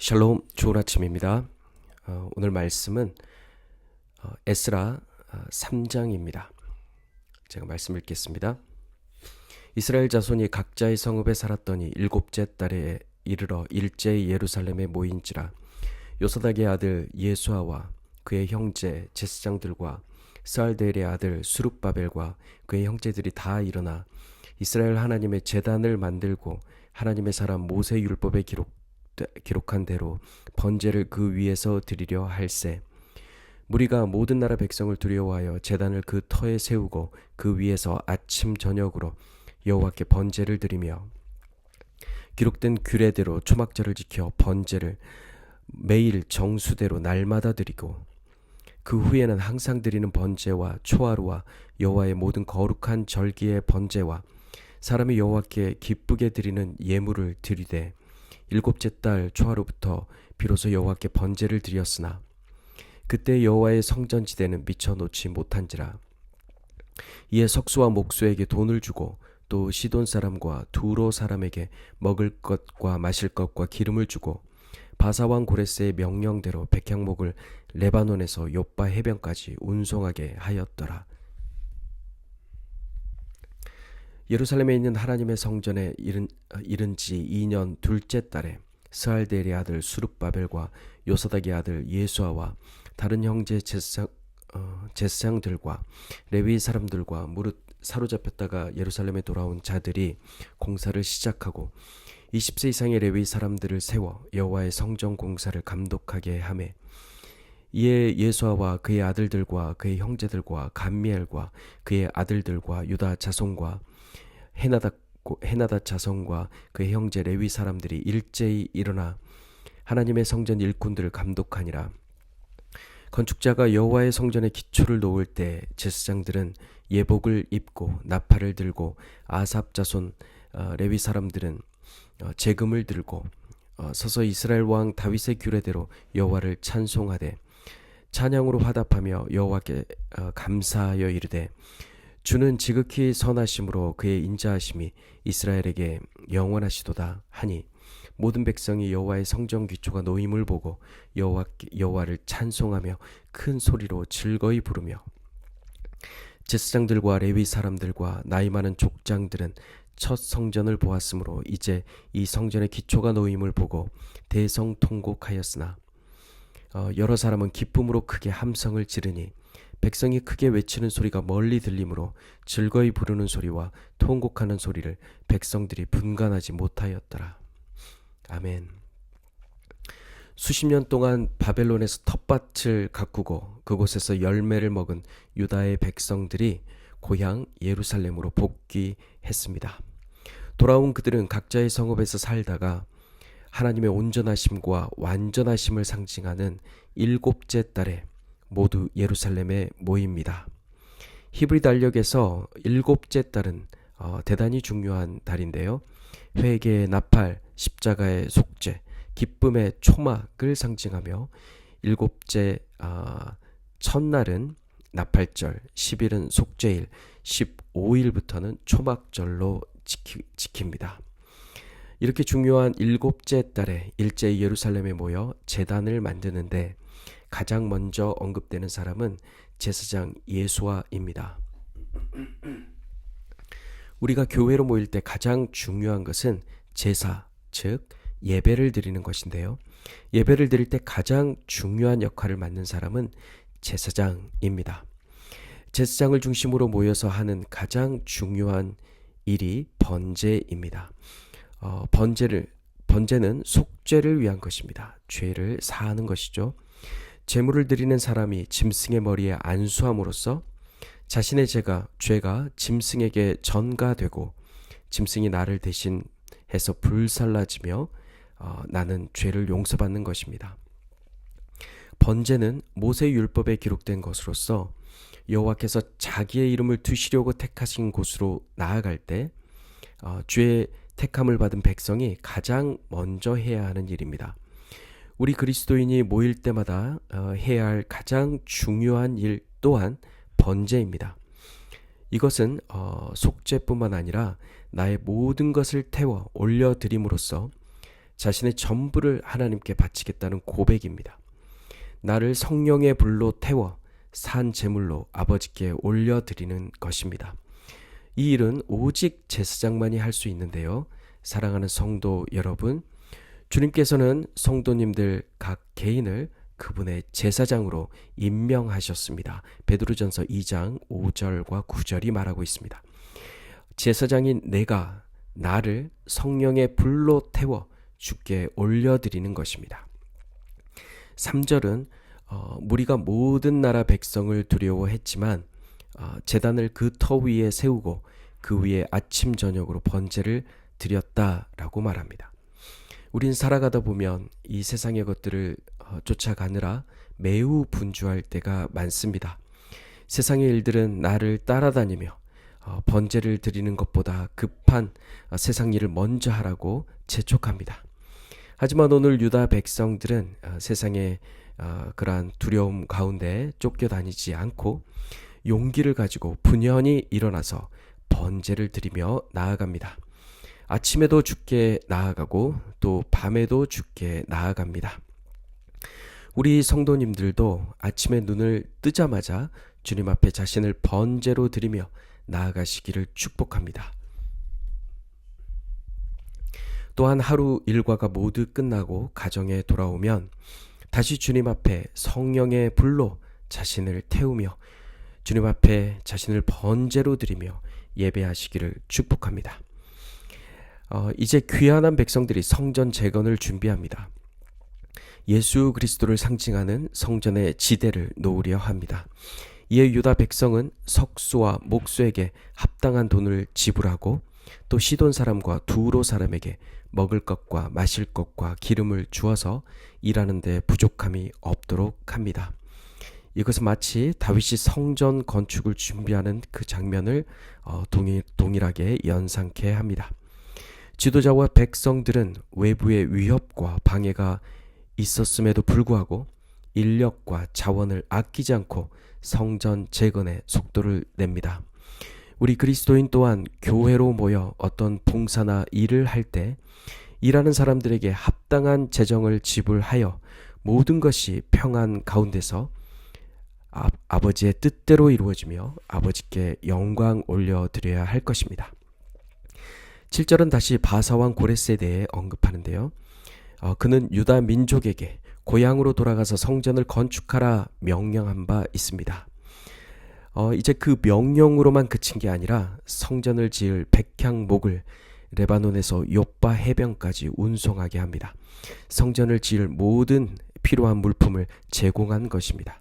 샬롬, 좋은 아침입니다. 오늘 말씀은 에스라 3장입니다. 제가 말씀 읽겠습니다. 이스라엘 자손이 각자의 성읍에 살았더니 일곱째 달에 이르러 일제히 예루살렘에 모인지라. 요사닥의 아들 예수아와 그의 형제 제사장들과 스알델의 아들 수룹바벨과 그의 형제들이 다 일어나 이스라엘 하나님의 제단을 만들고 하나님의 사람 모세 율법에 기록한 대로 번제를 그 위에서 드리려 할세. 무리가 모든 나라 백성을 두려워하여 제단을 그 터에 세우고 그 위에서 아침 저녁으로 여호와께 번제를 드리며 기록된 규례대로 초막절을 지켜 번제를 매일 정수대로 날마다 드리고 그 후에는 항상 드리는 번제와 초하루와 여호와의 모든 거룩한 절기의 번제와 사람이 여호와께 기쁘게 드리는 예물을 드리되 일곱째 달 초하루부터 비로소 여호와께 번제를 드렸으나 그때 여호와의 성전지대는 미쳐놓지 못한지라. 이에 석수와 목수에게 돈을 주고 또 시돈 사람과 두로 사람에게 먹을 것과 마실 것과 기름을 주고 바사왕 고레스의 명령대로 백향목을 레바논에서 욥바 해변까지 운송하게 하였더라. 예루살렘에 있는 하나님의 성전에 이른 지 2년 둘째 달에 스알델의 아들 수룹바벨과 요사닥의 아들 예수아와 다른 형제 제사장들과 레위 사람들과 무릇 사로잡혔다가 예루살렘에 돌아온 자들이 공사를 시작하고 20세 이상의 레위 사람들을 세워 여호와의 성전 공사를 감독하게 하매 이에 예수아와 그의 아들들과 그의 형제들과 감미엘과 그의 아들들과 유다 자손과 헤나닷 자손과 그의 형제 레위 사람들이 일제히 일어나 하나님의 성전 일꾼들을 감독하니라. 건축자가 여호와의 성전에 기초를 놓을 때 제사장들은 예복을 입고 나팔을 들고 아삽 자손 레위 사람들은 제금을 들고 서서 이스라엘 왕 다윗의 규례대로 여호와를 찬송하되 찬양으로 화답하며 여호와께 감사하여 이르되 주는 지극히 선하심으로 그의 인자하심이 이스라엘에게 영원하시도다 하니 모든 백성이 여호와의 성전 기초가 놓임을 보고 여호와를 찬송하며 큰 소리로 즐거이 부르며 제사장들과 레위 사람들과 나이 많은 족장들은 첫 성전을 보았으므로 이제 이 성전의 기초가 놓임을 보고 대성통곡하였으나 여러 사람은 기쁨으로 크게 함성을 지르니 백성이 크게 외치는 소리가 멀리 들리므로 즐거이 부르는 소리와 통곡하는 소리를 백성들이 분간하지 못하였더라. 아멘. 수십 년 동안 바벨론에서 텃밭을 가꾸고 그곳에서 열매를 먹은 유다의 백성들이 고향 예루살렘으로 복귀했습니다. 돌아온 그들은 각자의 성읍에서 살다가 하나님의 온전하심과 완전하심을 상징하는 일곱째 달에 모두 예루살렘에 모입니다. 히브리 달력에서 일곱째 달은 대단히 중요한 달인데요. 회개의 나팔, 십자가의 속죄, 기쁨의 초막을 상징하며 일곱째 첫날은 나팔절, 10일은 속죄일, 15일부터는 초막절로 지킵니다. 이렇게 중요한 일곱째 달에 일제히 예루살렘에 모여 제단을 만드는데 가장 먼저 언급되는 사람은 제사장 예수아입니다. 우리가 교회로 모일 때 가장 중요한 것은 제사, 즉 예배를 드리는 것인데요. 예배를 드릴 때 가장 중요한 역할을 맡는 사람은 제사장입니다. 제사장을 중심으로 모여서 하는 가장 중요한 일이 번제입니다. 번제는 속죄를 위한 것입니다. 죄를 사하는 것이죠. 제물을 드리는 사람이 짐승의 머리에 안수함으로써 자신의 죄가 짐승에게 전가되고 짐승이 나를 대신해서 불살라지며 나는 죄를 용서받는 것입니다. 번제는 모세 율법에 기록된 것으로서 여호와께서 자기의 이름을 두시려고 택하신 곳으로 나아갈 때 죄의 택함을 받은 백성이 가장 먼저 해야 하는 일입니다. 우리 그리스도인이 모일 때마다 해야 할 가장 중요한 일 또한 번제입니다. 이것은 속죄뿐만 아니라 나의 모든 것을 태워 올려드림으로써 자신의 전부를 하나님께 바치겠다는 고백입니다. 나를 성령의 불로 태워 산 제물로 아버지께 올려드리는 것입니다. 이 일은 오직 제사장만이 할 수 있는데요. 사랑하는 성도 여러분, 주님께서는 성도님들 각 개인을 그분의 제사장으로 임명하셨습니다. 베드로전서 2장 5절과 9절이 말하고 있습니다. 제사장인 내가 나를 성령의 불로 태워 주께 올려드리는 것입니다. 3절은 무리가 모든 나라 백성을 두려워했지만 제단을 그 터 위에 세우고 그 위에 아침 저녁으로 번제를 드렸다라고 말합니다. 우린 살아가다 보면 이 세상의 것들을 쫓아가느라 매우 분주할 때가 많습니다. 세상의 일들은 나를 따라다니며 번제를 드리는 것보다 급한 세상 일을 먼저 하라고 재촉합니다. 하지만 오늘 유다 백성들은 세상의 그러한 두려움 가운데 쫓겨다니지 않고 용기를 가지고 분연히 일어나서 번제를 드리며 나아갑니다. 아침에도 주께 나아가고 또 밤에도 주께 나아갑니다. 우리 성도님들도 아침에 눈을 뜨자마자 주님 앞에 자신을 번제로 드리며 나아가시기를 축복합니다. 또한 하루 일과가 모두 끝나고 가정에 돌아오면 다시 주님 앞에 성령의 불로 자신을 태우며 주님 앞에 자신을 번제로 드리며 예배하시기를 축복합니다. 이제 귀환한 백성들이 성전 재건을 준비합니다. 예수 그리스도를 상징하는 성전의 지대를 놓으려 합니다. 이에 유다 백성은 석수와 목수에게 합당한 돈을 지불하고 또 시돈 사람과 두로 사람에게 먹을 것과 마실 것과 기름을 주어서 일하는 데 부족함이 없도록 합니다. 이것은 마치 다윗이 성전 건축을 준비하는 그 장면을 동일하게 연상케 합니다. 지도자와 백성들은 외부의 위협과 방해가 있었음에도 불구하고 인력과 자원을 아끼지 않고 성전 재건에 속도를 냅니다. 우리 그리스도인 또한 교회로 모여 어떤 봉사나 일을 할 때 일하는 사람들에게 합당한 재정을 지불하여 모든 것이 평안 가운데서 아버지의 뜻대로 이루어지며 아버지께 영광 올려드려야 할 것입니다. 7절은 다시 바사왕 고레스에 대해 언급하는데요. 그는 유다 민족에게 고향으로 돌아가서 성전을 건축하라 명령한 바 있습니다. 이제 그 명령으로만 그친 게 아니라 성전을 지을 백향목을 레바논에서 요빠 해변까지 운송하게 합니다. 성전을 지을 모든 필요한 물품을 제공한 것입니다.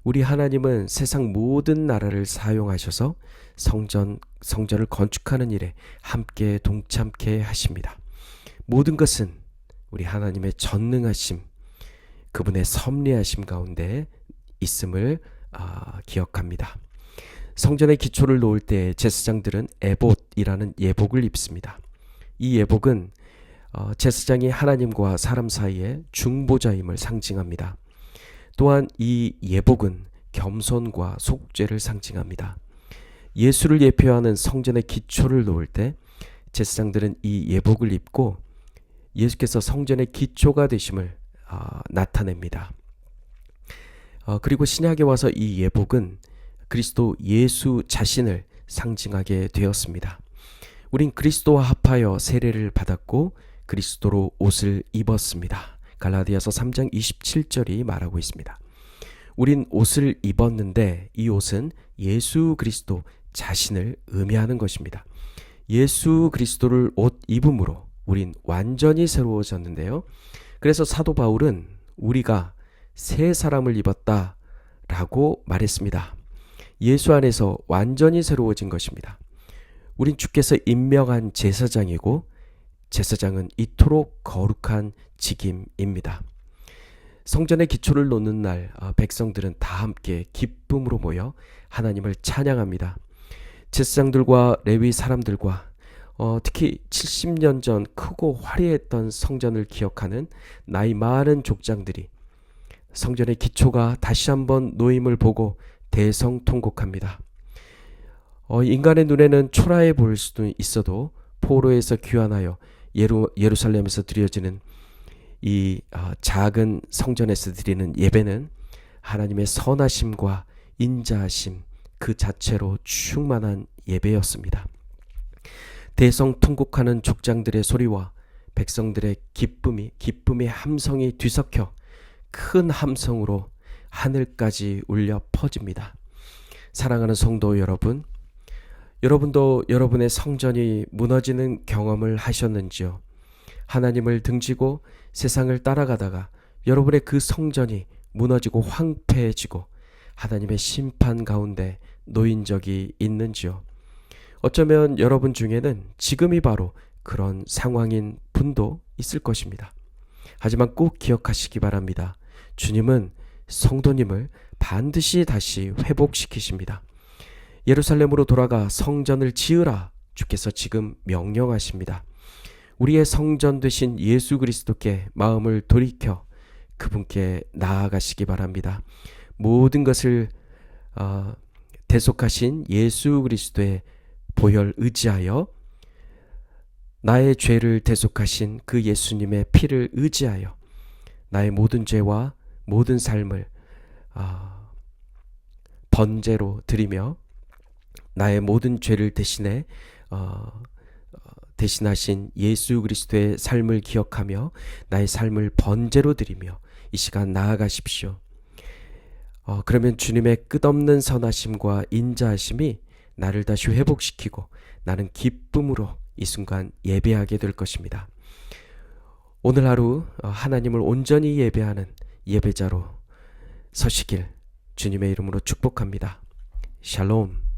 우리 하나님은 세상 모든 나라를 사용하셔서 성전을 건축하는 일에 함께 동참케 하십니다. 모든 것은 우리 하나님의 전능하심, 그분의 섭리하심 가운데 있음을 기억합니다. 성전의 기초를 놓을 때 제사장들은 에봇이라는 예복을 입습니다. 이 예복은 제사장이 하나님과 사람 사이의 중보자임을 상징합니다. 또한 이 예복은 겸손과 속죄를 상징합니다. 예수를 예표하는 성전의 기초를 놓을 때 제사장들은 이 예복을 입고 예수께서 성전의 기초가 되심을 나타냅니다. 그리고 신약에 와서 이 예복은 그리스도 예수 자신을 상징하게 되었습니다. 우린 그리스도와 합하여 세례를 받았고 그리스도로 옷을 입었습니다. 갈라디아서 3장 27절이 말하고 있습니다. 우린 옷을 입었는데 이 옷은 예수 그리스도 자신을 의미하는 것입니다. 예수 그리스도를 옷 입음으로 우린 완전히 새로워졌는데요. 그래서 사도 바울은 우리가 새 사람을 입었다 라고 말했습니다. 예수 안에서 완전히 새로워진 것입니다. 우린 주께서 임명한 제사장이고 제사장은 이토록 거룩한 직임입니다. 성전의 기초를 놓는 날 백성들은 다 함께 기쁨으로 모여 하나님을 찬양합니다. 제사장들과 레위 사람들과 특히 70년 전 크고 화려했던 성전을 기억하는 나이 많은 족장들이 성전의 기초가 다시 한번 놓임을 보고 대성통곡합니다. 인간의 눈에는 초라해 보일 수도 있어도 포로에서 귀환하여 예루살렘에서 드려지는 이 작은 성전에서 드리는 예배는 하나님의 선하심과 인자하심 그 자체로 충만한 예배였습니다. 대성통곡하는 족장들의 소리와 백성들의 기쁨의 함성이 뒤섞여 큰 함성으로 하늘까지 울려 퍼집니다. 사랑하는 성도 여러분, 여러분도 여러분의 성전이 무너지는 경험을 하셨는지요? 하나님을 등지고 세상을 따라가다가 여러분의 그 성전이 무너지고 황폐해지고 하나님의 심판 가운데 놓인 적이 있는지요? 어쩌면 여러분 중에는 지금이 바로 그런 상황인 분도 있을 것입니다. 하지만 꼭 기억하시기 바랍니다. 주님은 성도님을 반드시 다시 회복시키십니다. 예루살렘으로 돌아가 성전을 지으라 주께서 지금 명령하십니다. 우리의 성전 되신 예수 그리스도께 마음을 돌이켜 그분께 나아가시기 바랍니다. 모든 것을 대속하신 예수 그리스도의 보혈 의지하여 나의 죄를 대속하신 그 예수님의 피를 의지하여 나의 모든 죄와 모든 삶을 번제로 드리며 나의 모든 죄를 대신해 대신하신 예수 그리스도의 삶을 기억하며 나의 삶을 번제로 드리며 이 시간 나아가십시오. 그러면 주님의 끝없는 선하심과 인자하심이 나를 다시 회복시키고 나는 기쁨으로 이 순간 예배하게 될 것입니다. 오늘 하루 하나님을 온전히 예배하는 예배자로 서시길 주님의 이름으로 축복합니다. 샬롬.